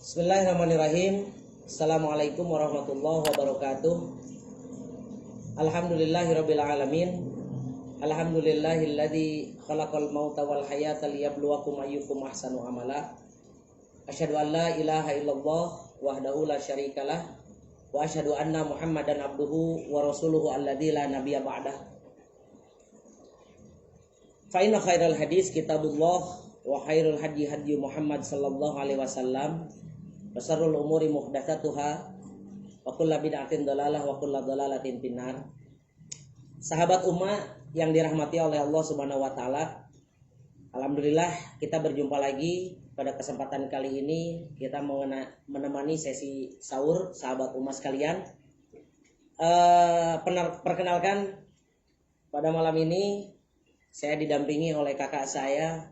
Bismillahirrahmanirrahim. Assalamualaikum warahmatullahi wabarakatuh. Alhamdulillahirabbil alamin. Alhamdulillahilladzi khalaqal mauta wal hayata liyabluwakum ayyukum ahsanu amala. Asyhadu an la ilaha illallah wahdahu la syarikalah wa asyhadu anna Muhammadan abduhu wa rasuluhu alladzi la nabiyya ba'dah. Fa inna khairal hadis kitabullah wa khairul hadi hadi Muhammad sallallahu alaihi wasallam. Basarul umuri muhdatsatuha wa kullu bid'atin dalalah wa kullu dalalatin finnar. Sahabat umat yang dirahmati oleh Allah Subhanahu wa taala. Alhamdulillah kita berjumpa lagi pada kesempatan kali ini kita menemani sesi sahur sahabat umat sekalian. Perkenalkan pada malam ini saya didampingi oleh kakak saya.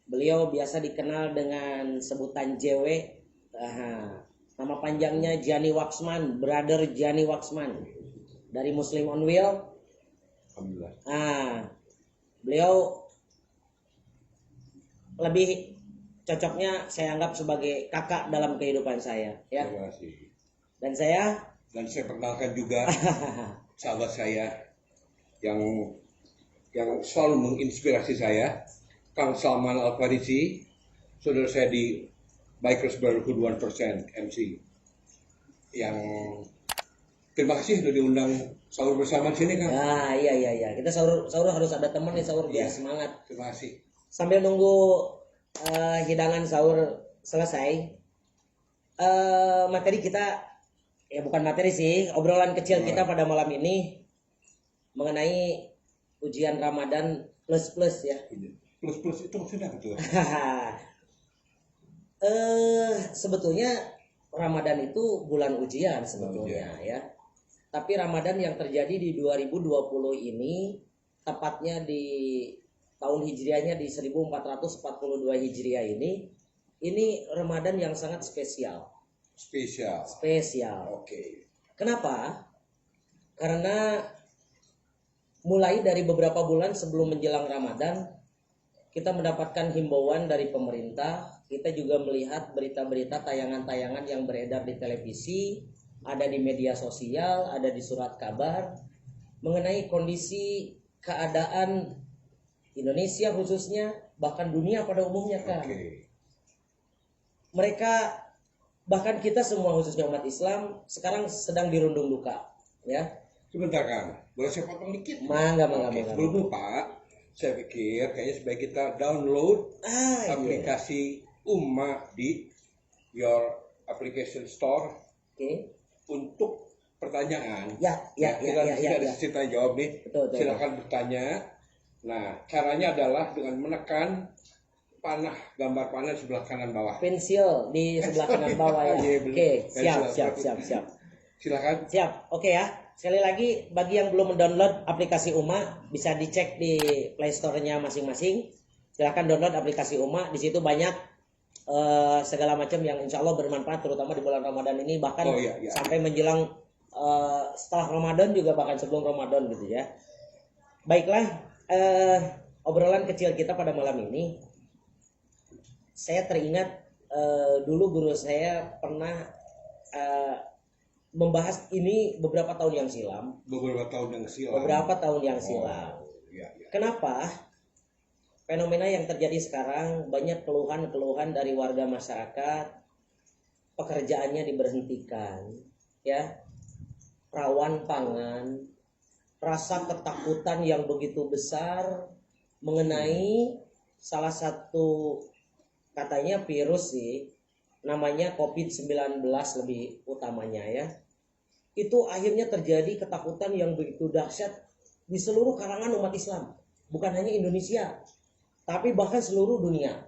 Beliau biasa dikenal dengan sebutan JW. Nama panjangnya Jani Waksman, Brother Jani Waksman dari Muslim on Wheel. Alhamdulillah. Beliau lebih cocoknya saya anggap sebagai kakak dalam kehidupan saya, ya. Terima kasih. Dan saya Perkenalkan juga sahabat saya yang selalu menginspirasi saya, Kang Salman Al-Farisi, saudara saya di Bikers Brotherhood 1% MC. Yang terima kasih sudah diundang sahur bersama di sini, Kang. Iya. Kita sahur harus ada teman nih sahur biar semangat. Terima kasih. Sambil nunggu hidangan sahur selesai, materi kita bukan materi sih, obrolan kecil kita pada malam ini mengenai ujian Ramadan plus ya. Plus itu maksudnya apa tuh? Sebetulnya Ramadan itu bulan ujian sebetulnya ya. Tapi Ramadan yang terjadi di 2020 ini tepatnya di tahun Hijriahnya di 1442 Hijriah ini Ramadan yang sangat spesial. Oke. Kenapa? Karena mulai dari beberapa bulan sebelum menjelang Ramadan kita mendapatkan himbauan dari pemerintah. Kita juga melihat berita-berita tayangan-tayangan yang beredar di televisi, ada di media sosial, ada di surat kabar mengenai kondisi keadaan Indonesia khususnya, bahkan dunia pada umumnya, kan. Mereka, bahkan kita semua khususnya umat Islam sekarang sedang dirundung duka, ya. Sebentar, Kang. Boleh saya potong dikit? Mangga. Sebelum lupa, saya pikir kayaknya sebaik kita download aplikasi Umma di your application store. Oke. Untuk pertanyaan. Ya. Ada sisi tanya jawab nih. Betul. Silakan bertanya. Nah, caranya adalah dengan menekan gambar panah sebelah kanan bawah. Pensil di sebelah kanan bawah ya. Oke, siap. Silakan. Siap. Oke ya. Sekali lagi bagi yang belum mendownload aplikasi Umma bisa dicek di Play Store-nya masing-masing. Silakan download aplikasi Umma. Di situ banyak segala macam yang insya Allah bermanfaat terutama di bulan Ramadan ini, bahkan sampai menjelang setelah Ramadan juga, bahkan sebelum Ramadan gitu ya. Baiklah, obrolan kecil kita pada malam ini, saya teringat dulu guru saya pernah membahas ini beberapa tahun yang silam. Kenapa? Fenomena yang terjadi sekarang, banyak keluhan-keluhan dari warga masyarakat, pekerjaannya diberhentikan, ya, rawan pangan, rasa ketakutan yang begitu besar mengenai salah satu katanya virus sih, namanya COVID-19 lebih utamanya ya. Itu akhirnya terjadi ketakutan yang begitu dahsyat di seluruh kalangan umat Islam, bukan hanya Indonesia, tapi bahkan seluruh dunia.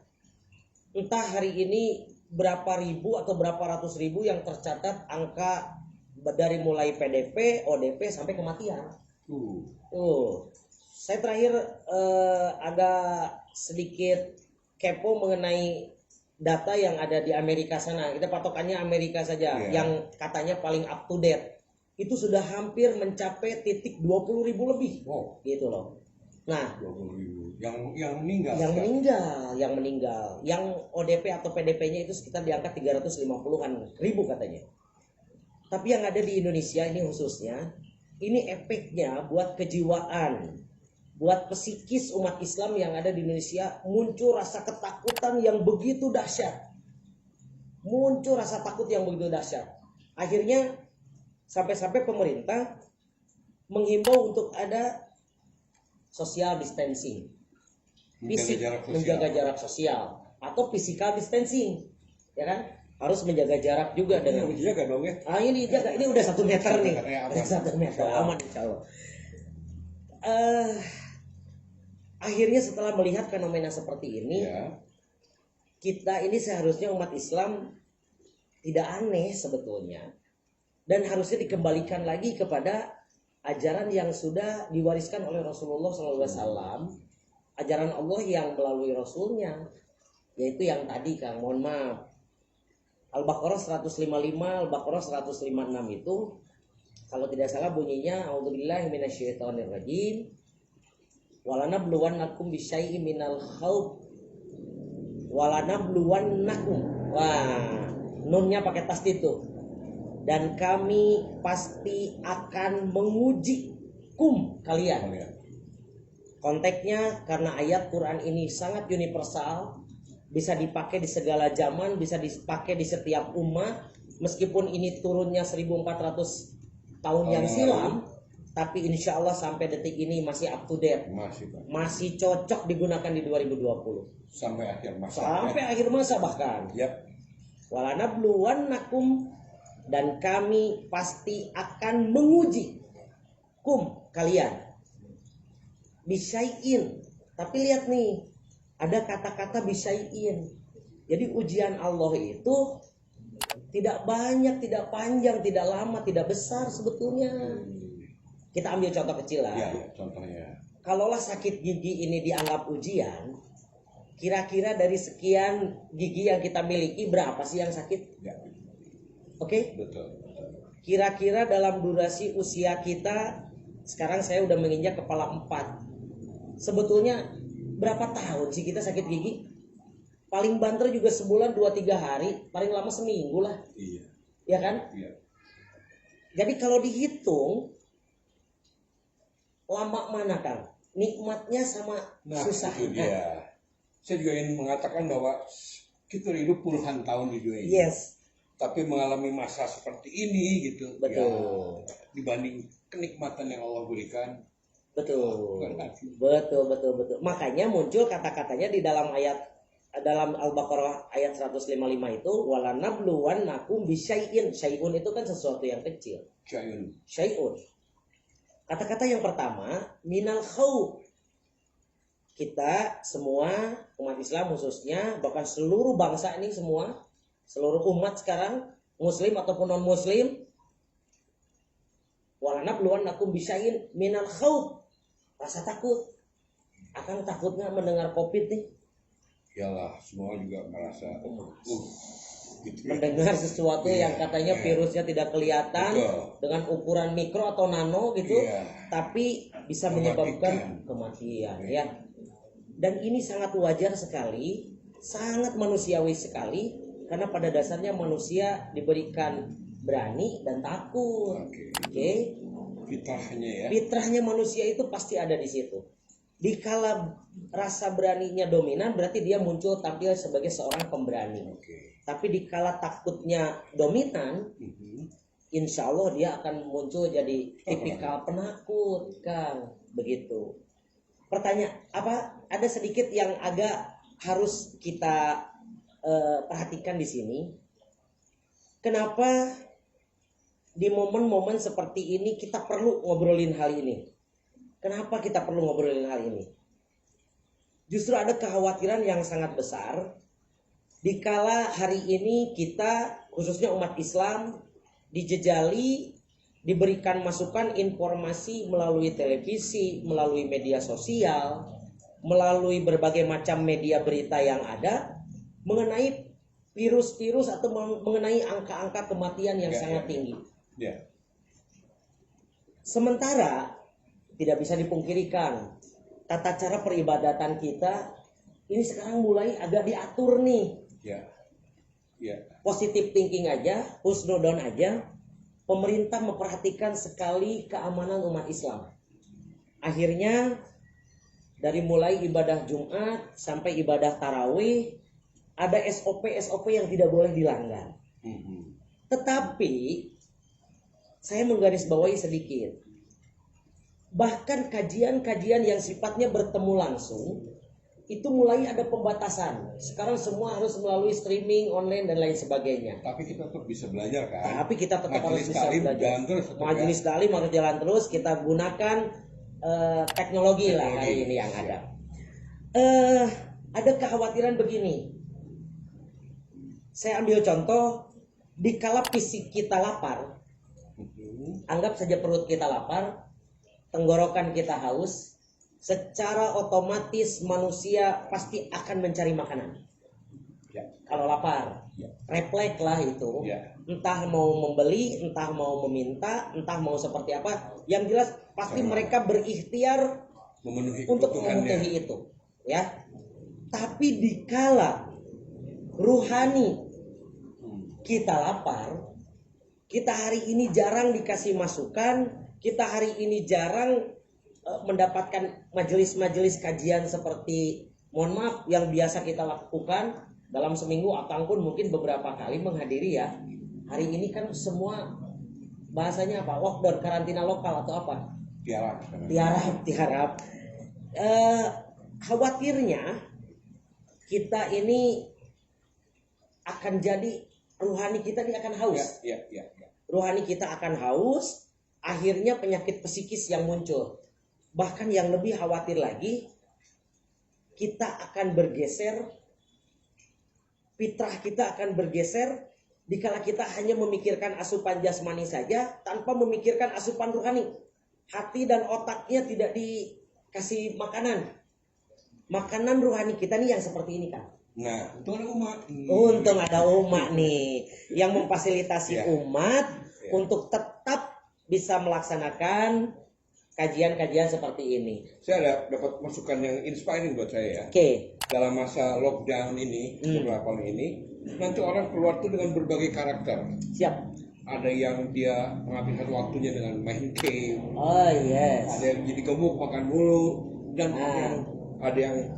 Entah hari ini berapa ribu atau berapa ratus ribu yang tercatat angka dari mulai PDP, ODP sampai kematian. Saya terakhir agak sedikit kepo mengenai data yang ada di Amerika sana. Kita patokannya Amerika saja, yang katanya paling up to date. Itu sudah hampir mencapai titik 20.000 lebih. Gitu loh. Nah, 20.000. Yang meninggal. Yang ODP atau PDP-nya itu sekitar di angka 350-an ribu katanya. Tapi yang ada di Indonesia ini khususnya, ini efeknya buat kejiwaan, buat psikis umat Islam yang ada di Indonesia, muncul rasa ketakutan yang begitu dahsyat. Akhirnya sampai-sampai pemerintah menghimbau untuk ada social distancing, menjaga jarak sosial atau physical distancing, ya kan? Harus menjaga jarak juga dengan dijaga dong ya. Ini dijaga, ini udah 1 meter nih, udah 1 meter aman insya Allah. Akhirnya setelah melihat fenomena seperti ini, kita ini seharusnya umat Islam tidak aneh sebetulnya, dan harusnya dikembalikan lagi kepada ajaran yang sudah diwariskan oleh Rasulullah SAW, ajaran Allah yang melalui Rasulnya, yaitu yang tadi Kang, mohon maaf, Al-Baqarah 155, Al-Baqarah 156 itu kalau tidak salah bunyinya A'udzubillahi minasyaitonirrajim, walanabluwannakum bisyai'im minal khauf walanabluwannakum. Wah, nunnya pakai tasdid tuh. Dan kami pasti akan menguji kalian. Konteksnya karena ayat Quran ini sangat universal, bisa dipakai di segala zaman, bisa dipakai di setiap umat. Meskipun ini turunnya 1400 tahun yang silam, tapi insya Allah sampai detik ini masih up to date, masih cocok digunakan di 2020 sampai akhir masa bahkan. Walanabluwannakum, dan kami pasti akan menguji kalian bisyai'in. Tapi lihat nih, ada kata-kata bisyai'in. Jadi ujian Allah itu tidak banyak, tidak panjang, tidak lama, tidak besar sebetulnya. Kita ambil contoh kecil lah. Contohnya. Kalaulah sakit gigi ini dianggap ujian, kira-kira dari sekian gigi yang kita miliki berapa sih yang sakit? Oke? Betul. Kira-kira dalam durasi usia kita, sekarang saya udah menginjak kepala 4. Sebetulnya berapa tahun sih kita sakit gigi? Paling banter juga sebulan 2-3 hari, paling lama seminggu lah. Iya. Ya kan? Iya. Jadi kalau dihitung, lama mana Kang? Nikmatnya sama susahnya. Saya juga ingin mengatakan bahwa kita hidup puluhan tahun di dunia ini. Yes. Tapi mengalami masa seperti ini gitu. Betul. Dibanding kenikmatan yang Allah berikan. Betul. Makanya muncul kata-katanya di dalam Al-Baqarah ayat 155 itu, walanabluwannakum bisyai'in. Syai'un itu kan sesuatu yang kecil. Syai'un. Kata-kata yang pertama, minal khauf. Kita semua umat Islam khususnya, bahkan seluruh bangsa ini semua, seluruh umat sekarang, muslim ataupun non muslim, walanabluwannakum bisyai'in minal khauf. Rasa takut. Akang takutnya mendengar Covid nih. Iyalah, semua juga merasa gitu, mendengar sesuatu yang katanya virusnya tidak kelihatan, dengan ukuran mikro atau nano gitu, tapi bisa menyebabkan kematian ya. Dan ini sangat wajar sekali, sangat manusiawi sekali, karena pada dasarnya manusia diberikan berani dan takut. Oke. Fitrahnya manusia itu pasti ada di situ. Dikala rasa beraninya dominan, berarti dia muncul tampil sebagai seorang pemberani. Tapi dikala takutnya dominan, insya Allah dia akan muncul jadi tipikal penakut, Kang. Begitu. Pertanyaan apa? Ada sedikit yang agak harus kita perhatikan di sini. Kenapa di momen-momen seperti ini kita perlu ngobrolin hal ini? Kenapa kita perlu ngobrolin hal ini? Justru ada kekhawatiran yang sangat besar dikala hari ini kita, khususnya umat Islam, dijejali, diberikan masukan informasi melalui televisi, melalui media sosial, melalui berbagai macam media berita yang ada mengenai virus-virus atau mengenai angka-angka kematian yang sangat tinggi. Sementara tidak bisa dipungkirikan tata cara peribadatan kita ini sekarang mulai agak diatur nih. Ya. Ya. Positive thinking aja, husnudon aja, pemerintah memperhatikan sekali keamanan umat Islam. Akhirnya dari mulai ibadah Jumat sampai ibadah tarawih ada SOP yang tidak boleh dilanggar. Tetapi saya menggarisbawahi sedikit. Bahkan kajian-kajian yang sifatnya bertemu langsung itu mulai ada pembatasan. Sekarang semua harus melalui streaming online dan lain sebagainya. Tapi kita tetap bisa belajar kan? Tapi kita tetap harus bisa taklim belajar. jalan terus, Majelis taklim harus jalan terus. Kita gunakan teknologi lah hari ini yang ada. Ada kekhawatiran begini. Saya ambil contoh, dikala fisik kita lapar, anggap saja perut kita lapar, tenggorokan kita haus, secara otomatis manusia pasti akan mencari makanan. Ya. Kalau lapar, ya. Refleks lah itu. Ya. Entah mau membeli, entah mau meminta, entah mau seperti apa. Yang jelas pasti mereka berikhtiar untuk memenuhi itu. Ya. Tapi dikala ruhani kita lapar, kita hari ini jarang dikasih masukan, kita hari ini jarang mendapatkan majelis-majelis kajian seperti, mohon maaf, yang biasa kita lakukan dalam seminggu. Akang pun mungkin beberapa kali menghadiri ya. Hari ini kan semua bahasanya apa? Lockdown, karantina lokal atau apa? Tiarap. Khawatirnya kita ini akan jadi ruhani kita ini akan haus. Ya. Ruhani kita akan haus, akhirnya penyakit psikis yang muncul. Bahkan yang lebih khawatir lagi, kita akan bergeser, fitrah kita akan bergeser dikala kita hanya memikirkan asupan jasmani saja tanpa memikirkan asupan ruhani. Hati dan otaknya tidak dikasih makanan. Makanan ruhani kita nih yang seperti ini kan. Nah, untung ada umat. Untung ada umat nih yang memfasilitasi umat untuk tetap bisa melaksanakan kajian-kajian seperti ini. Saya dapat masukan yang inspiring buat saya ya. Oke. Dalam masa lockdown ini, beberapa ini, nanti orang keluar tuh dengan berbagai karakter. Siap. Ada yang dia menghabiskan waktunya dengan main game. Oh yes. Ada yang jadi gemuk makan mulu, dan ada yang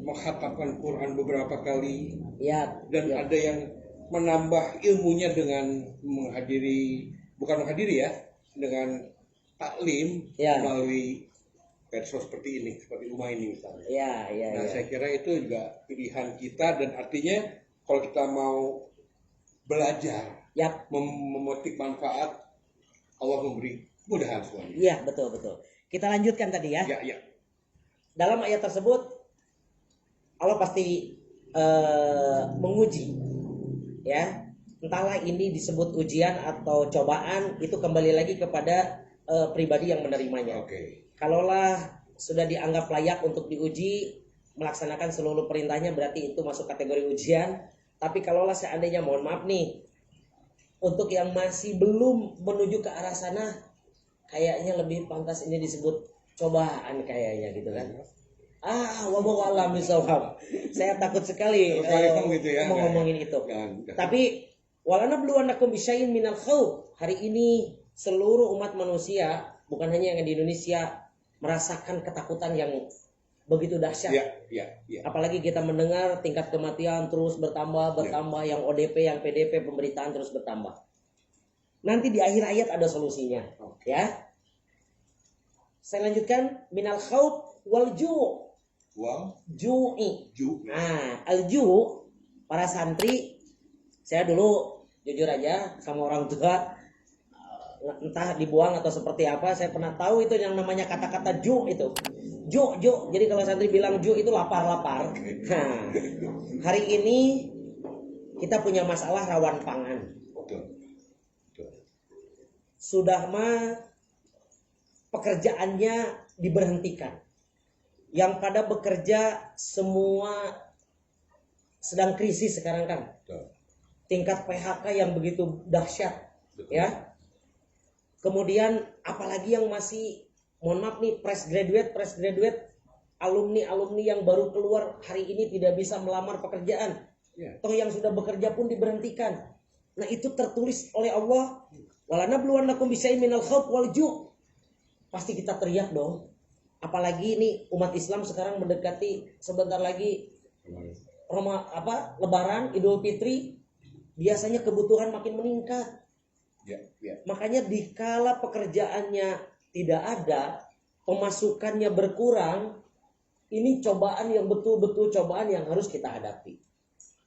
menghatamkan Quran beberapa kali. Ya. Dan ada yang menambah ilmunya dengan dengan taklim melalui medsos seperti ini, seperti rumah ini misalnya. Saya kira itu juga pilihan kita, dan artinya kalau kita mau belajar, memetik manfaat, Allah memberi mudahan semuanya. Iya, betul. Kita lanjutkan tadi ya. Ya. Dalam ayat tersebut Allah pasti menguji, ya. Entahlah ini disebut ujian atau cobaan, itu kembali lagi kepada pribadi yang menerimanya. Kalaulah sudah dianggap layak untuk diuji, melaksanakan seluruh perintahnya, berarti itu masuk kategori ujian. Tapi kalaulah seandainya, mohon maaf nih, untuk yang masih belum menuju ke arah sana, kayaknya lebih pantas ini disebut cobaan kayaknya gitu kan. Wallahu a'lam bishawab. Saya takut sekali ngomongin itu. Tapi walanabluwannakum bisyai'in minal khauf. Hari ini seluruh umat manusia, bukan hanya yang di Indonesia, merasakan ketakutan yang begitu dahsyat. Apalagi kita mendengar tingkat kematian terus bertambah, yang ODP, yang PDP, pemberitaan terus bertambah. Nanti di akhir ayat ada solusinya, ya. Saya lanjutkan, minal khauf wal ju'. Ju'i. Al-ju', para santri, saya dulu jujur aja sama orang tua, entah dibuang atau seperti apa, saya pernah tahu itu yang namanya kata-kata ju itu. Ju. Jadi kalau santri bilang ju itu lapar. Hari ini kita punya masalah rawan pangan. Sudah mah pekerjaannya diberhentikan. Yang pada bekerja semua sedang krisis sekarang kan. Tingkat PHK yang begitu dahsyat, ya. Kemudian apalagi yang masih mohon maaf nih, fresh graduate, alumni yang baru keluar hari ini tidak bisa melamar pekerjaan. Toh yang sudah bekerja pun diberhentikan. Nah itu tertulis oleh Allah, walanabluwannakum bisyai'in minal khauf wal ju'. Pasti kita teriak dong. Apalagi ini umat Islam sekarang mendekati sebentar lagi Lebaran, Idul Fitri, biasanya kebutuhan makin meningkat. Makanya dikala pekerjaannya tidak ada, pemasukannya berkurang, ini cobaan yang betul-betul cobaan yang harus kita hadapi.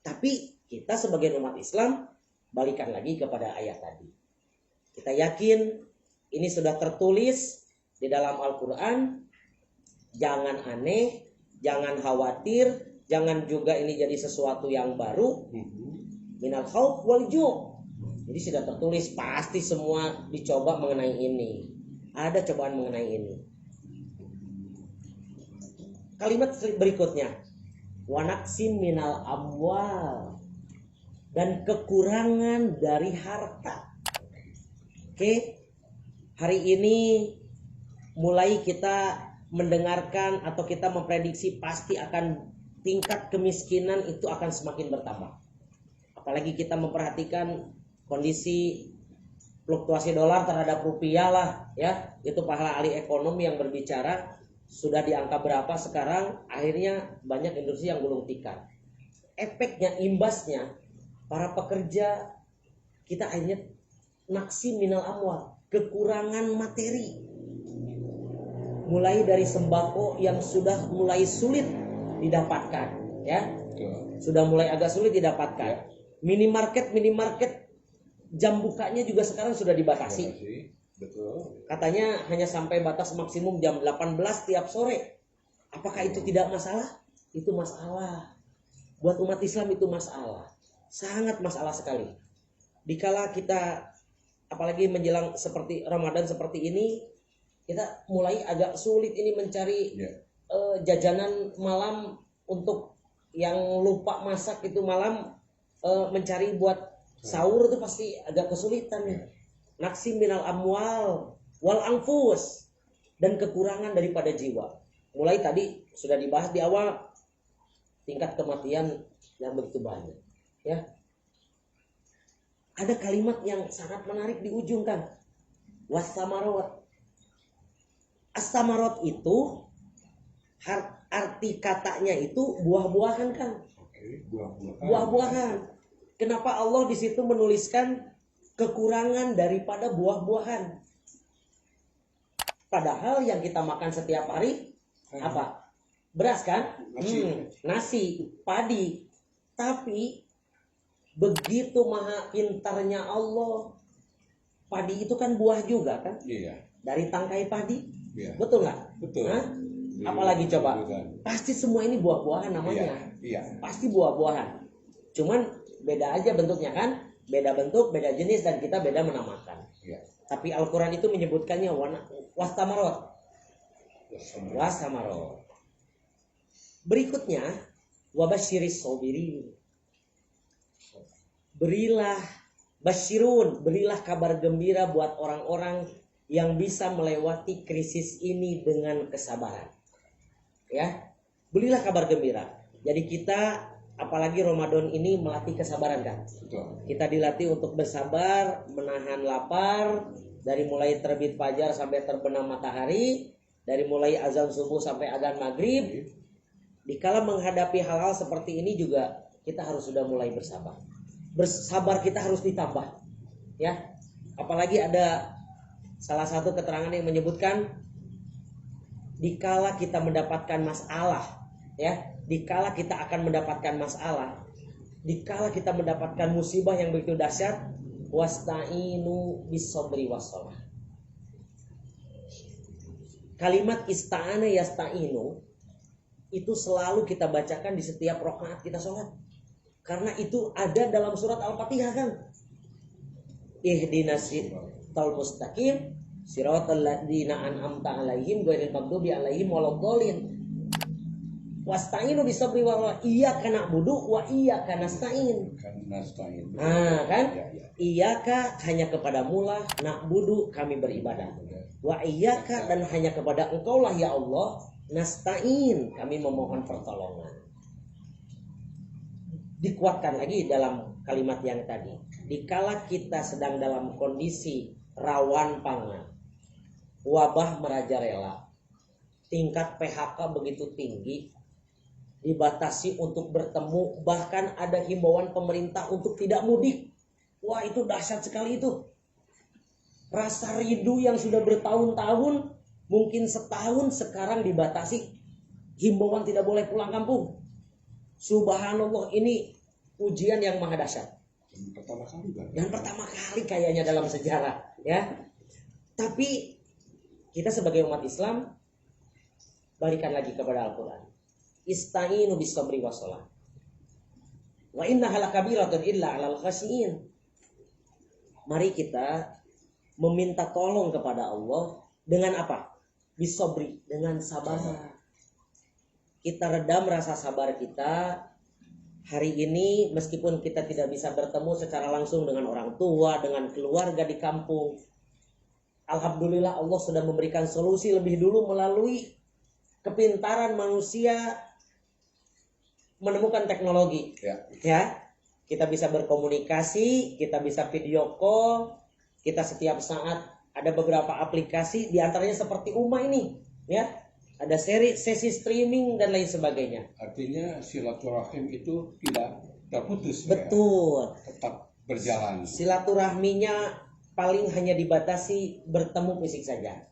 Tapi kita sebagai umat Islam balikan lagi kepada ayat tadi. Kita yakin ini sudah tertulis di dalam Al-Quran. Jangan aneh, jangan khawatir, jangan juga ini jadi sesuatu yang baru. Minal khauf wal ju'. Jadi sudah tertulis, pasti semua dicoba mengenai ini. Ada cobaan mengenai ini. Kalimat berikutnya, wanaksim minal amwal, dan kekurangan dari harta. Oke, hari ini mulai kita mendengarkan atau kita memprediksi pasti akan tingkat kemiskinan itu akan semakin bertambah. Apalagi kita memperhatikan kondisi fluktuasi dolar terhadap rupiah lah, ya. Itu para ahli ekonomi yang berbicara sudah di angka berapa sekarang, akhirnya banyak industri yang gulung tikar. Efeknya, imbasnya, para pekerja kita akhirnya naksi minal amwal, kekurangan materi. Mulai dari sembako yang sudah mulai sulit didapatkan, ya. Sudah mulai agak sulit didapatkan. Minimarket jam bukanya juga sekarang sudah dibatasi. Betul. Katanya hanya sampai batas maksimum jam 18 tiap sore. Apakah itu tidak masalah? Itu masalah. Buat umat Islam itu masalah. Sangat masalah sekali. Dikala kita apalagi menjelang seperti Ramadan seperti ini, kita mulai agak sulit ini mencari jajanan malam untuk yang lupa masak itu malam, mencari buat sahur itu pasti agak kesulitan nih. Naksi minal amwal wal anfus, dan kekurangan daripada jiwa. Mulai tadi sudah dibahas di awal, tingkat kematian yang begitu banyak, ya. Ada kalimat yang sangat menarik di ujung, kan, wasamarot. As-samarot itu arti katanya itu buah-buahan, kan. Buah-buahan. Kenapa Allah di situ menuliskan kekurangan daripada buah-buahan? Padahal yang kita makan setiap hari apa? Beras, kan? Nasi, padi. Tapi begitu maha pintarnya Allah, padi itu kan buah juga, kan? Iya. Dari tangkai padi. Iya. Betul nggak? Betul. Hah? Apalagi coba? Pasti semua ini buah-buahan namanya. Iya. Pasti buah-buahan. Cuman beda aja bentuknya, kan? Beda bentuk, beda jenis, dan kita beda menamakan. Ya. Tapi Al-Quran itu menyebutkannya wastamarot. Wastamarot. Berikutnya, wabasyiris sobirin. Berilah kabar gembira buat orang-orang yang bisa melewati krisis ini dengan kesabaran. Ya, berilah kabar gembira. Jadi kita apalagi Ramadan ini melatih kesabaran, kan? Betul. Kita dilatih untuk bersabar, menahan lapar, dari mulai terbit fajar sampai terbenam matahari, dari mulai azan subuh sampai azan maghrib. Dikala menghadapi hal-hal seperti ini juga kita harus sudah mulai bersabar. Bersabar kita harus ditambah, ya. Apalagi ada salah satu keterangan yang menyebutkan dikala kita mendapatkan masalah, ya. Dikala kita akan mendapatkan masalah, dikala kita mendapatkan musibah yang begitu dahsyat, wasta'inu bis-sabri was-shalah. Kalimat ista'ana yasta'inu itu selalu kita bacakan di setiap rakaat kita sholat. Karena itu ada dalam surat Al-Fatihah, kan? Ihdinas siratal mustaqim siratal ladzina an'amta 'alaihim ghairil maghdubi 'alaihim waladdallin. Wasta'inu bisabri wa iyyaka na'budu wa iyyaka nasta'in. Nah, kan? Iyyaka hanya kepadamu lah na'budu kami beribadah. Wa iyyaka dan hanya kepada Engkau lah ya Allah nasta'in kami memohon pertolongan. Dikuatkan lagi dalam kalimat yang tadi. Dikala kita sedang dalam kondisi rawan pangan, wabah merajalela, tingkat PHK begitu tinggi, dibatasi untuk bertemu, bahkan ada himbauan pemerintah untuk tidak mudik. Wah, itu dahsyat sekali itu. Rasa rindu yang sudah bertahun-tahun, mungkin setahun sekarang dibatasi. Himbauan tidak boleh pulang kampung. Subhanallah, ini ujian yang maha dahsyat. Yang pertama kali kayaknya dalam sejarah, ya. Tapi kita sebagai umat Islam balikan lagi kepada Al-Qur'an. Ista'inu bis-sabri was-shalah. Wa innaha lakabiratun illa 'alal khashiyin. Mari kita meminta tolong kepada Allah dengan apa? Bis-sabri, dengan sabar. Kita redam rasa sabar kita hari ini, meskipun kita tidak bisa bertemu secara langsung dengan orang tua, dengan keluarga di kampung. Alhamdulillah Allah sudah memberikan solusi lebih dulu melalui kepintaran manusia menemukan teknologi. Ya, kita bisa berkomunikasi, kita bisa video call, kita setiap saat ada beberapa aplikasi, diantaranya seperti Uma ini, ya. Ada sesi streaming dan lain sebagainya. Artinya silaturahim itu tidak terputus. Betul. Ya? Tetap berjalan. Silaturahminya paling hanya dibatasi bertemu fisik saja.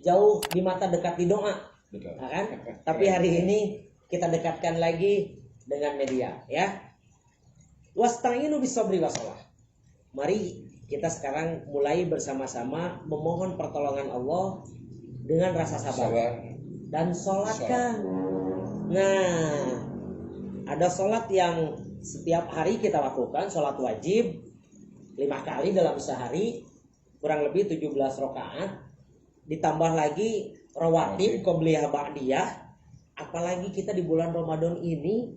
Jauh di mata, dekat di doa. Betul. Nah, kan? Tapi hari ini kita dekatkan lagi dengan media, ya. Wasta'inu bis-sabri was-shalah. Mari kita sekarang mulai bersama-sama memohon pertolongan Allah dengan rasa sabar. Dan sholatkan. Nah, ada sholat yang setiap hari kita lakukan, sholat wajib 5 kali dalam sehari, kurang lebih 17 rakaat, ditambah lagi rawatib, qobliyah, ba'diyah. Apalagi kita di bulan Ramadan ini,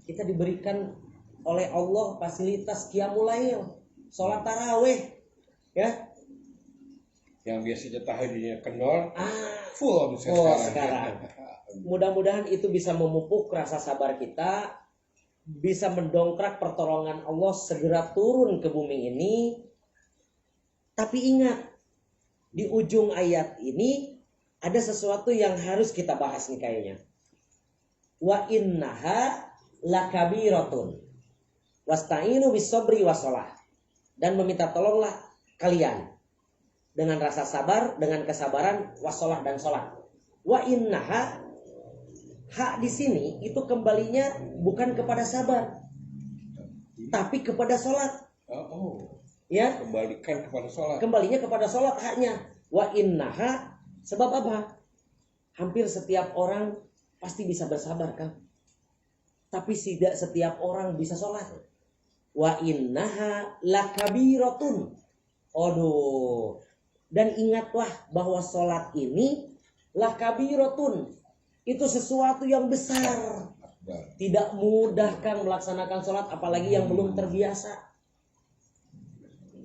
kita diberikan oleh Allah fasilitas qiyamul lail, sholat tarawih, ya. Yang biasanya tahajudnya kendor, full sekarang. Mudah-mudahan itu bisa memupuk rasa sabar kita, bisa mendongkrak pertolongan Allah segera turun ke bumi ini. Tapi ingat, di ujung ayat ini ada sesuatu yang harus kita bahas nih kayaknya. Wa innaha lakabiratun wasta'inu bis-sabri was-shalah. Dan meminta tolonglah kalian dengan rasa sabar, dengan kesabaran, wassalah dan sholat. Wa innaha, hak di sini itu kembalinya bukan kepada sabar, tapi kepada sholat. Ya, kembalinya kepada sholat haknya. Wa innaha, sebab apa? Hampir setiap orang pasti bisa bersabar, kan? Tapi tidak setiap orang bisa sholat. Wa innaha lakabiratun. Aduh. Dan ingatlah bahwa sholat ini lakabiratun, itu sesuatu yang besar. Tidak mudah kan melaksanakan sholat, apalagi yang belum terbiasa.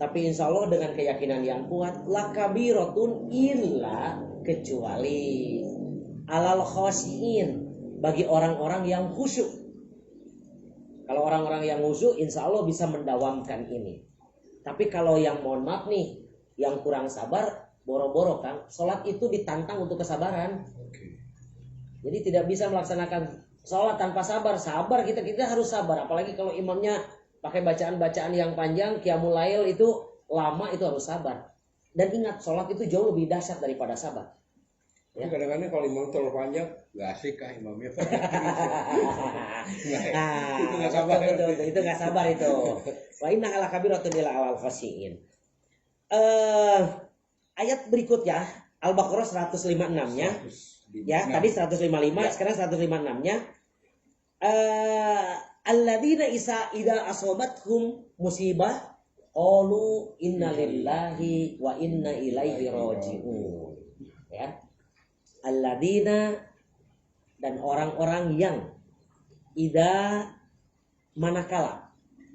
Tapi insya Allah dengan keyakinan yang kuat, lakabiratun illa, kecuali alal khashiin, bagi orang-orang yang khusyuk. Kalau orang-orang yang khusyuk, insya Allah bisa mendawamkan ini. Tapi kalau yang mohon maaf nih, yang kurang sabar, boro-boro kan, sholat itu ditantang untuk kesabaran. Jadi tidak bisa melaksanakan sholat tanpa sabar. Sabar, kita harus sabar. Apalagi kalau imamnya pakai bacaan-bacaan yang panjang, qiyamul lail itu lama, itu harus sabar. Dan ingat, sholat itu jauh lebih dahsyat daripada sabar. Ya. Kadang-kadang kalau imam terlalu panjang, gak asik kah imamnya? Itu gak sabar. Itu gak sabar itu. Wa innaha lakabiratun illa 'alal khashiin. Ayat berikutnya Al-Baqarah 156-nya. Ya, tadi 155, ya. Sekarang 156-nya. Alladzina idza asobathum musibah qalu inna lillahi wa inna ilaihi raji'un. Ya. Alladzina dan orang-orang yang idza manakala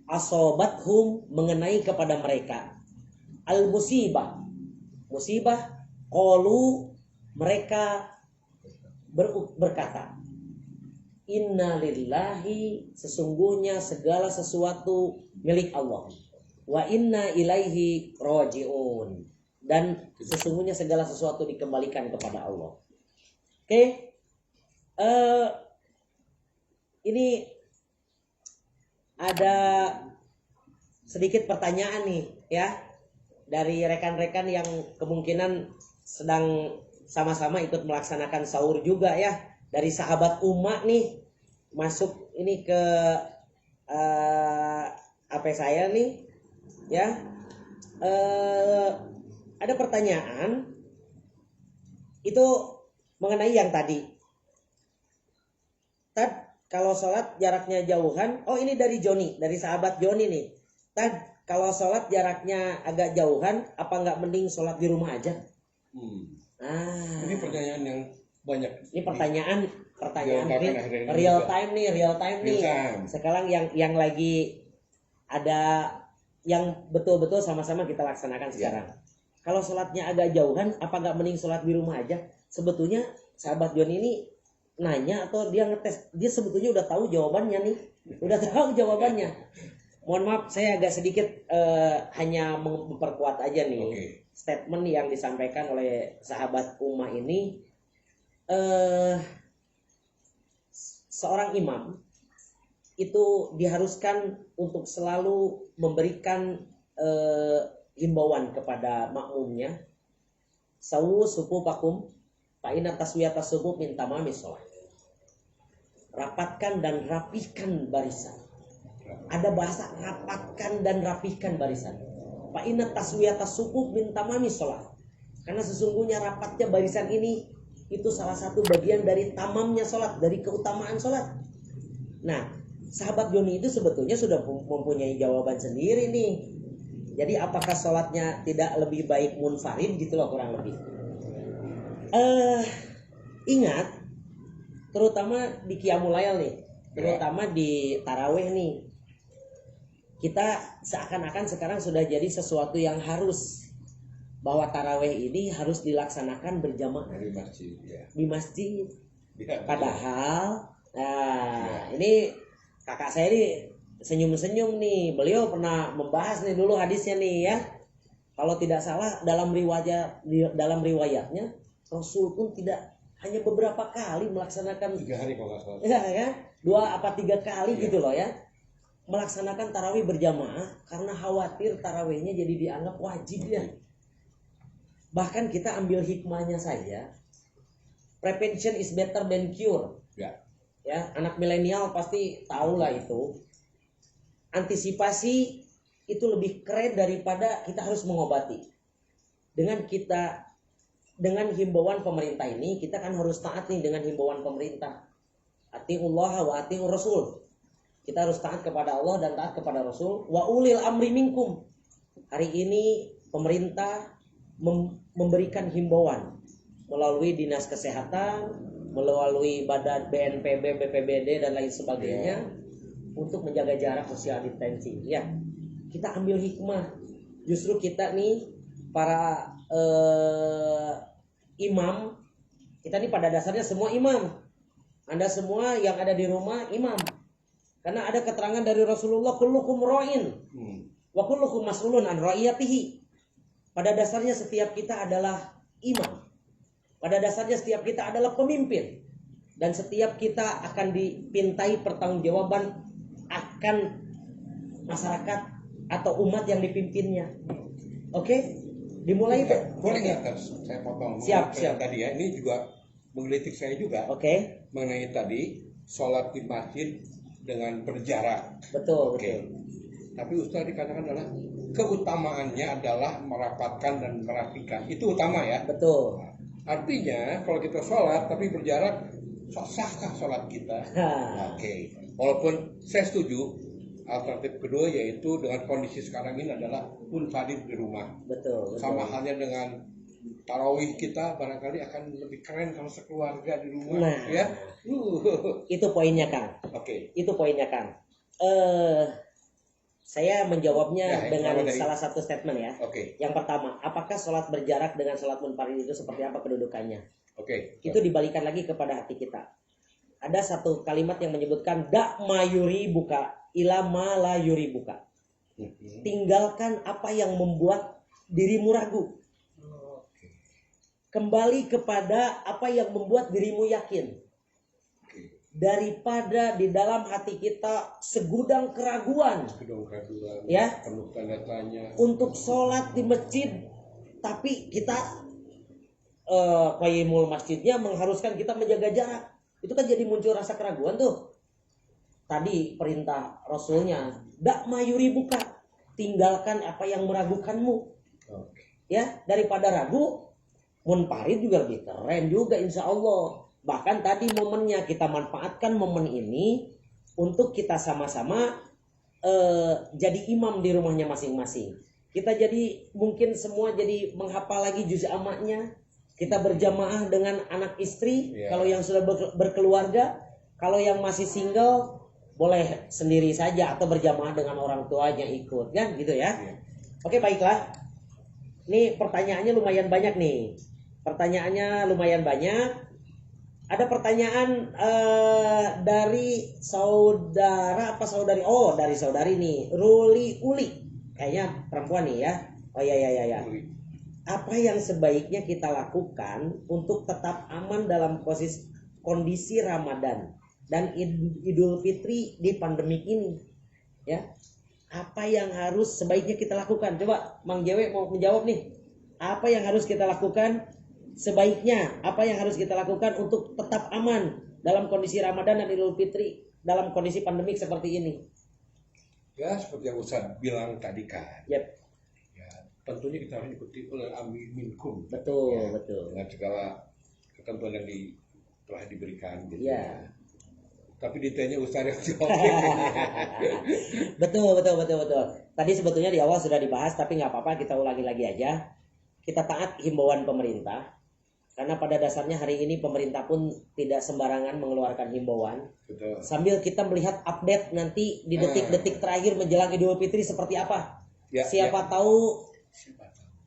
asobathum mengenai kepada mereka al musibah qalu mereka berkata inna lillahi sesungguhnya segala sesuatu milik Allah wa inna ilaihi rajiun dan sesungguhnya segala sesuatu dikembalikan kepada Allah. Oke. Ini ada sedikit pertanyaan nih ya dari rekan-rekan yang kemungkinan sedang sama-sama ikut melaksanakan sahur juga ya, dari sahabat Umma nih masuk ini ke HP saya nih ya. Ada pertanyaan itu mengenai yang tadi. Kalau sholat jaraknya jauhan, oh ini dari Joni, dari sahabat Joni nih. Kalau sholat jaraknya agak jauhan, apa nggak mending sholat di rumah aja? Ini pertanyaan yang banyak. Ini pertanyaan real time nih. Sekarang yang lagi ada yang betul-betul sama-sama kita laksanakan sekarang. Kalau sholatnya agak jauhan, apa nggak mending sholat di rumah aja? Sebetulnya sahabat Joni ini nanya atau dia ngetes, dia sebetulnya udah tahu jawabannya nih, Mohon maaf saya agak sedikit hanya memperkuat aja nih statement yang disampaikan oleh sahabat Umma ini. Seorang imam itu diharuskan untuk selalu memberikan himbauan kepada makmumnya, sawu sufufakum fa inna taswiyatas sufuf min tamamis shalah. Rapatkan dan rapihkan barisan. Ada bahasa rapatkan dan rapihkan barisan. Fa inna taswiyatas sufuf min tamamis shalah. Karena sesungguhnya rapatnya barisan ini itu salah satu bagian dari tamamnya sholat, dari keutamaan sholat. Nah, sahabat Joni itu sebetulnya sudah mempunyai jawaban sendiri nih. Jadi apakah sholatnya tidak lebih baik munfarid gitu loh kurang lebih. Ingat, terutama di Qiyamul Lail nih, terutama di Tarawih nih, kita seakan-akan sekarang sudah jadi sesuatu yang harus, bahwa Tarawih ini harus dilaksanakan berjamaah di masjid. Padahal, ini kakak saya ini senyum-senyum nih, beliau pernah membahas nih dulu hadisnya nih ya. Kalau tidak salah dalam riwayatnya Rasul pun tidak hanya beberapa kali melaksanakan 3 hari kalau nggak salah. Ya, 2 apa 3 kali gitu loh ya. Melaksanakan tarawih berjamaah karena khawatir tarawihnya jadi dianggap wajib ya. Bahkan kita ambil hikmahnya saja. Prevention is better than cure. Ya, anak milenial pasti tahu lah itu. Antisipasi itu lebih keren daripada kita harus mengobati. Dengan himbauan pemerintah ini, kita kan harus taat nih dengan himbauan pemerintah. Atiullah wa atiur rasul. Kita harus taat kepada Allah dan taat kepada Rasul. Wa ulil amri minkum. Hari ini pemerintah memberikan himbauan melalui dinas kesehatan, melalui badan BNPB, BPBD dan lain sebagainya untuk menjaga jarak social distancing. Ya, kita ambil hikmah. Justru kita nih para imam, kita nih pada dasarnya semua imam. Anda semua yang ada di rumah imam. Karena ada keterangan dari Rasulullah, kullukum ra'in wa kullukum mas'ulun an ra'iyatihi. Pada dasarnya setiap kita adalah imam. Pada dasarnya setiap kita adalah pemimpin. Dan setiap kita akan dipintai pertanggungjawaban akan masyarakat atau umat yang dipimpinnya. Oke? Dimulai itu. Boleh nggak saya potong? Siap. Tadi ya, ini juga menggelitik saya juga. Oke. Mengenai tadi sholat di masjid dengan berjarak. Betul. Tapi Ustaz dikatakan adalah keutamaannya adalah merapatkan dan merapikan. Itu utama ya. Betul. Artinya kalau kita sholat tapi berjarak, sahkah sholat kita? Oke. Walaupun saya setuju, alternatif kedua yaitu dengan kondisi sekarang ini adalah munfarid di rumah. Betul. Sama halnya dengan tarawih kita barangkali akan lebih keren kalau sekeluarga di rumah, Nah, ya. itu poinnya Kang. Oke. Itu poinnya Kang. Saya menjawabnya Ya, dengan pertama dari- salah satu statement ya. Oke. Yang pertama, apakah sholat berjarak dengan sholat munfarid itu seperti apa kedudukannya? Oke. Itu dibalikan lagi kepada hati kita. Ada satu kalimat yang menyebutkan dak mayuri buka ila ma la yuri buka. Tinggalkan apa yang membuat dirimu ragu. Kembali kepada apa yang membuat dirimu yakin. Daripada di dalam hati kita segudang keraguan, ya, penuh tanda tanya untuk sholat di masjid, tapi kita qayyimul masjidnya mengharuskan kita menjaga jarak. Itu kan jadi muncul rasa keraguan tuh. Tadi perintah Rasulnya, dak mayuri buka, tinggalkan apa yang meragukanmu. Ya, daripada ragu, munfarid juga lebih keren juga insya Allah. Bahkan tadi momennya kita manfaatkan momen ini untuk kita sama-sama jadi imam di rumahnya masing-masing. Kita jadi mungkin semua jadi menghafal lagi juz amaknya. Kita berjamaah dengan anak istri, kalau yang sudah berkeluarga. Kalau yang masih single boleh sendiri saja atau berjamaah dengan orang tuanya ikut, kan gitu ya. Oke, baiklah. Ini pertanyaannya lumayan banyak nih. Ada pertanyaan dari saudara apa saudari? Oh, dari saudari nih, Ruli Uli. Kayaknya perempuan nih ya. Oh ya. Apa yang sebaiknya kita lakukan untuk tetap aman dalam kondisi Ramadan dan Idul Fitri di pandemik ini? Ya. Apa yang harus sebaiknya kita lakukan? Coba Mang Jewe mau menjawab nih. Apa yang harus kita lakukan? Sebaiknya apa yang harus kita lakukan untuk tetap aman dalam kondisi Ramadan dan Idul Fitri dalam kondisi pandemik seperti ini? Ya, seperti yang Ustaz bilang tadi kan. Yep. Ya, tentunya kita harus ikuti ulul amri minkum. Betul, ya, betul. Dengan segala ketentuan yang telah diberikan gitu. Ya. Tapi detailnya Ustaz yang jawab. Betul. Tadi sebetulnya di awal sudah dibahas, tapi nggak apa-apa, kita ulangi lagi aja. Kita taat himbauan pemerintah. Karena pada dasarnya hari ini pemerintah pun tidak sembarangan mengeluarkan himbauan. Betul. Sambil kita melihat update nanti di detik-detik terakhir menjelang Idul Fitri seperti apa. Siapa tahu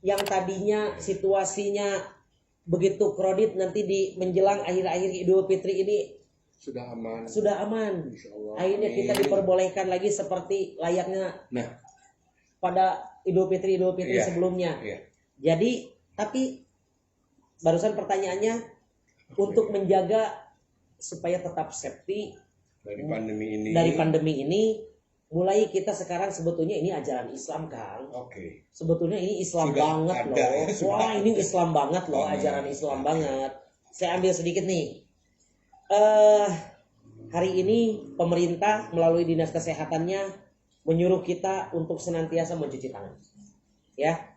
yang tadinya situasinya begitu kredit nanti di menjelang akhir-akhir Idul Fitri ini sudah aman. Akhirnya kita diperbolehkan lagi seperti layaknya pada Idul Fitri sebelumnya. Jadi, tapi barusan pertanyaannya untuk menjaga supaya tetap safety dari pandemi ini, mulai kita sekarang sebetulnya ini ajaran Islam kan. Sebetulnya ini Islam sudah banget loh. Wah, ini Islam banget loh, ajaran Islam banget. Saya ambil sedikit nih. Hari ini pemerintah melalui dinas kesehatannya menyuruh kita untuk senantiasa mencuci tangan. Ya.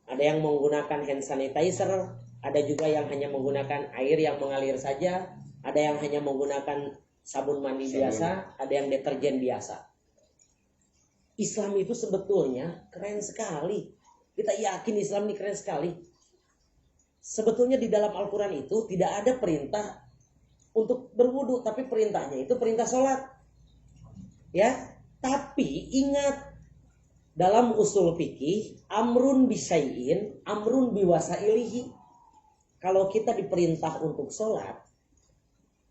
Ada yang menggunakan hand sanitizer, ada juga yang hanya menggunakan air yang mengalir saja, ada yang hanya menggunakan sabun mandi biasa, ada yang deterjen biasa. Islam itu sebetulnya keren sekali. Kita yakin Islam ini keren sekali. Sebetulnya di dalam Al-Quran itu tidak ada perintah untuk berwudu, tapi perintahnya itu perintah sholat. Ya, tapi ingat, dalam usul fikih, amrun bisyai'in, amrun biwasailihi. Kalau kita diperintah untuk sholat,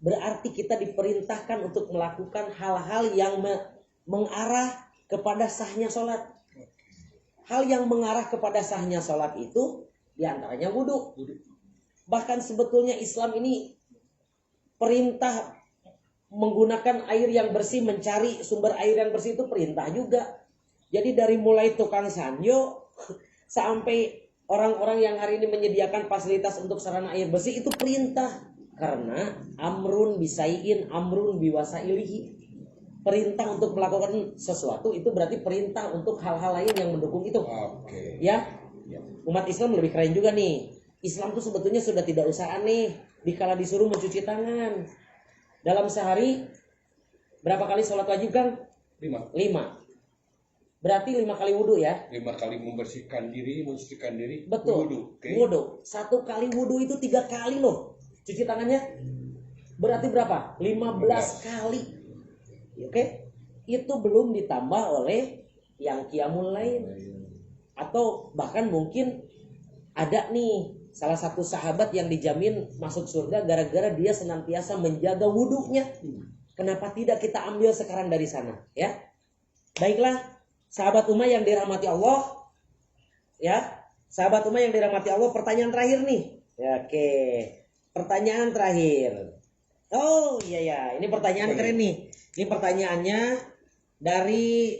berarti kita diperintahkan untuk melakukan hal-hal yang mengarah kepada sahnya sholat. Hal yang mengarah kepada sahnya sholat itu diantaranya wudu. Bahkan sebetulnya Islam ini perintah menggunakan air yang bersih, mencari sumber air yang bersih itu perintah juga. Jadi dari mulai tukang sanyo sampai orang-orang yang hari ini menyediakan fasilitas untuk sarana air bersih itu perintah. Karena amrun bisai'in, amrun biwasailihi. Perintah untuk melakukan sesuatu itu berarti perintah untuk hal-hal lain yang mendukung itu. Ya, umat Islam lebih keren juga nih. Islam tuh sebetulnya sudah tidak usah aneh. Dikala disuruh mencuci tangan. Dalam sehari berapa kali sholat wajib kan? 5. Berarti 5 kali wudhu ya? 5 kali membersihkan diri, mensucikan diri. Betul. Wudhu. Oke. Wudhu. 1 kali wudhu itu 3 kali loh. Cuci tangannya. Berarti berapa? 15 kali. Oke. Itu belum ditambah oleh yang qiyamul lain. Atau bahkan mungkin ada nih salah satu sahabat yang dijamin masuk surga gara-gara dia senantiasa menjaga wudhunya. Kenapa tidak kita ambil sekarang dari sana, ya? Baiklah, sahabat Ummah yang dirahmati Allah, ya, sahabat Ummah yang dirahmati Allah, pertanyaan terakhir nih. Ya, oke, pertanyaan terakhir. Oh iya ya, ini pertanyaan keren nih. Ini pertanyaannya dari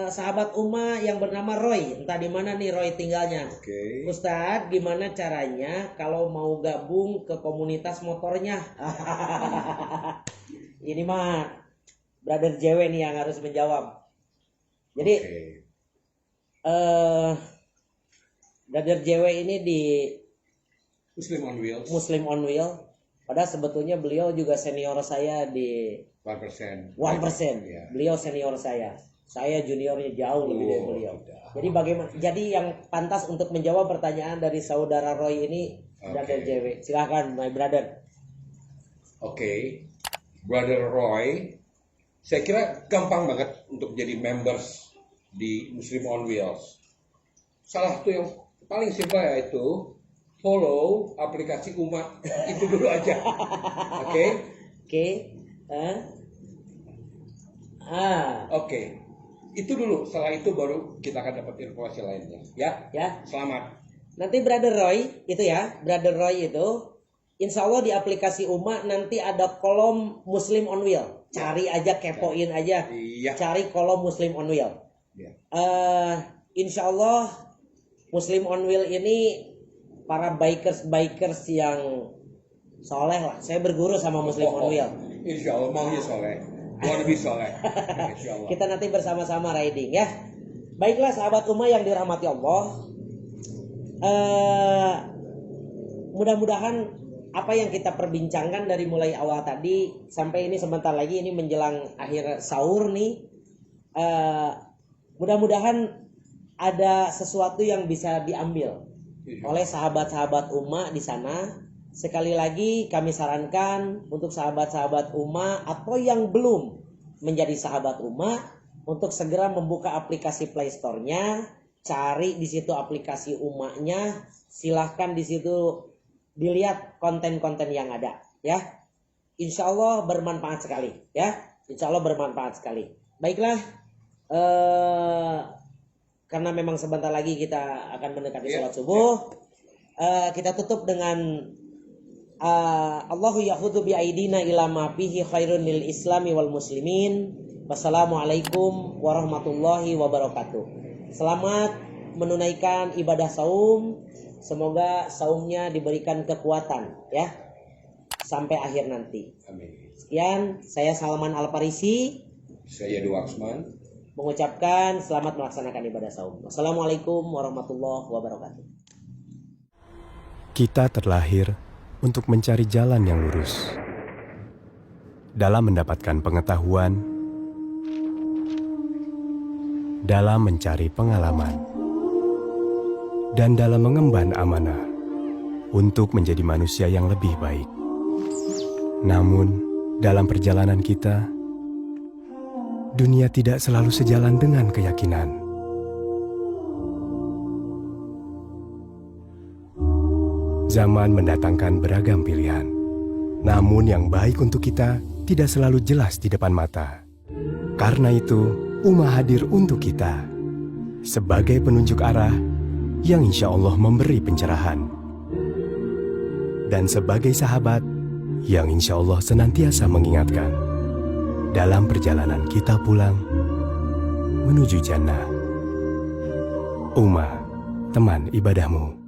sahabat Ummah yang bernama Roy. Entah di mana nih Roy tinggalnya. Oke. Ustadz, gimana caranya kalau mau gabung ke komunitas motornya? Ini mah Brother JW nih yang harus menjawab. Jadi Brother JW ini di Muslim on Wheel. Padahal sebetulnya beliau juga senior saya di 1%. Ya. Beliau senior saya. Saya juniornya jauh lebih dari beliau. Jadi bagaimana? Jadi yang pantas untuk menjawab pertanyaan dari saudara Roy ini Brother JW. Silakan my brother. Oke. Brother Roy, saya kira gampang banget untuk jadi members di Muslim on Wheels. Salah satu yang paling simpel yaitu follow aplikasi Ummah. Itu dulu aja. Oke. Oke. Itu dulu. Setelah itu baru kita akan dapat informasi lainnya. Ya. Selamat. Nanti Brother Roy itu ya, Brother Roy itu insya Allah di aplikasi Ummah nanti ada kolom Muslim on Wheel. Cari aja, kepoin aja. Iya. Cari kolom Muslim on Wheel. Ya. Insya Allah Muslim on Wheel ini para bikers yang soleh lah. Saya berguru sama Muslim on Wheel. Insya Allah maunya soleh. Mau lebih soleh. Insya Allah. Kita nanti bersama-sama riding ya. Baiklah sahabat Ummah yang dirahmati Allah. Mudah-mudahan apa yang kita perbincangkan dari mulai awal tadi sampai ini sebentar lagi ini menjelang akhir sahur nih. Mudah-mudahan ada sesuatu yang bisa diambil oleh sahabat-sahabat Ummah di sana. Sekali lagi kami sarankan untuk sahabat-sahabat Ummah atau yang belum menjadi sahabat Ummah untuk segera membuka aplikasi Play Store-nya, cari di situ aplikasi Ummahnya, silahkan di situ dilihat konten-konten yang ada, ya. Insya Allah bermanfaat sekali, ya. Insya Allah bermanfaat sekali. Baiklah, karena memang sebentar lagi kita akan mendekati sholat subuh, kita tutup dengan Allahu yahudu bi'aidina ila ma fihi khairun lil islami wal muslimin. Wassalamualaikum warahmatullahi wabarakatuh. Selamat menunaikan ibadah saum. Semoga saumnya diberikan kekuatan ya sampai akhir nanti. Amin. Sekian, saya Salman Al-Farisi. Saya Duaksman. Mengucapkan selamat melaksanakan ibadah saum. Wassalamualaikum warahmatullahi wabarakatuh. Kita terlahir untuk mencari jalan yang lurus. Dalam mendapatkan pengetahuan, dalam mencari pengalaman, dan dalam mengemban amanah untuk menjadi manusia yang lebih baik. Namun, dalam perjalanan kita, dunia tidak selalu sejalan dengan keyakinan. Zaman mendatangkan beragam pilihan, namun yang baik untuk kita tidak selalu jelas di depan mata. Karena itu, Ummah hadir untuk kita sebagai penunjuk arah yang insya Allah memberi pencerahan, dan sebagai sahabat yang insya Allah senantiasa mengingatkan dalam perjalanan kita pulang menuju jannah. Ummah, teman ibadahmu.